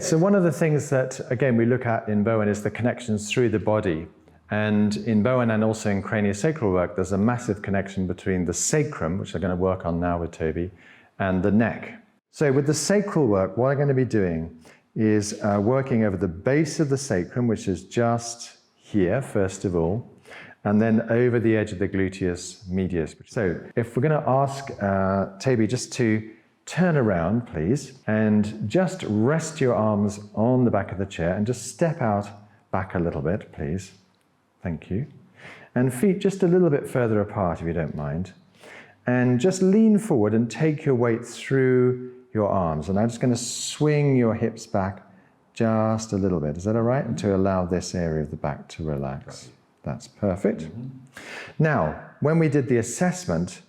So one of the things that, again, we look at in Bowen is the connections through the body. And in Bowen and also in craniosacral work, there's a massive connection between the sacrum, which I'm going to work on now with Toby, and the neck. So with the sacral work, what I'm going to be doing is working over the base of the sacrum, which is just here, first of all, and then over the edge of the gluteus medius. So if we're going to ask Toby just to turn around, please, and just rest your arms on the back of the chair and just step out back a little bit, please. Thank you. And feet just a little bit further apart, if you don't mind. And just lean forward and take your weight through your arms. And I'm just going to swing your hips back just a little bit. Is that all right? And to allow this area of the back to relax. That's perfect. Now, when we did the assessment,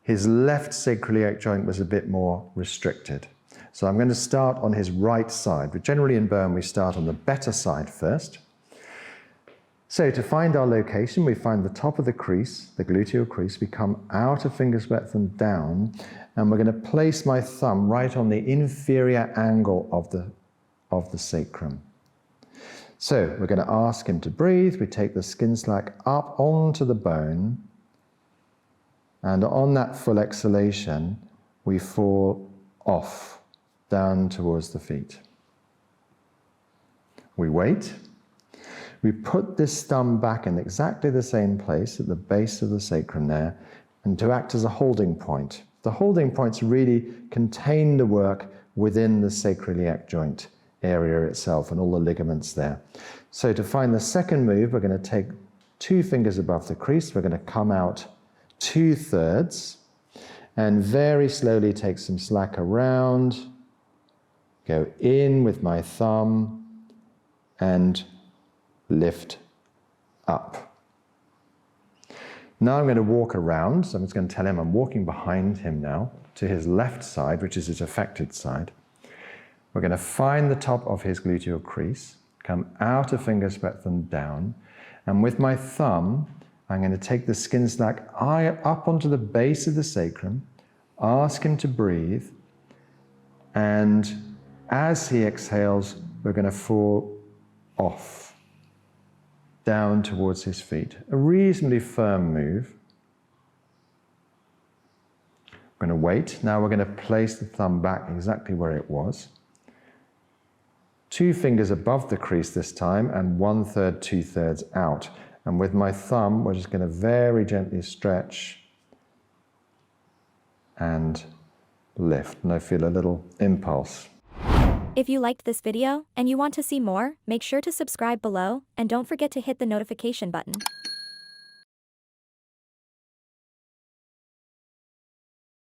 his left sacroiliac joint was a bit more restricted. So I'm going to start on his right side. But generally in Bowen, we start on the better side first. So to find our location, we find the top of the crease, the gluteal crease. We come out of finger's breadth and down, and we're going to place my thumb right on the inferior angle of the sacrum. So we're going to ask him to breathe. We take the skin slack up onto the bone, and on that full exhalation, we fall off, down towards the feet. We wait. We put this thumb back in exactly the same place at the base of the sacrum there, and to act as a holding point. The holding points really contain the work within the sacroiliac joint area itself and all the ligaments there. So to find the second move, we're going to take 2 fingers above the crease. We're going to come out 2/3 and very slowly take some slack around, go in with my thumb and lift up. Now I'm going to walk around, so I'm just going to tell him I'm walking behind him now to his left side, which is his affected side. We're going to find the top of his gluteal crease, come out of finger's breadth and down, and with my thumb, I'm going to take the skin slack up onto the base of the sacrum, ask him to breathe, and as he exhales, we're going to fall off, down towards his feet. A reasonably firm move. We're going to wait. Now we're going to place the thumb back exactly where it was. 2 fingers above the crease this time, and 1/3, 2/3 out. And with my thumb, we're just going to very gently stretch and lift. And I feel a little impulse. If you liked this video and you want to see more, make sure to subscribe below and don't forget to hit the notification button.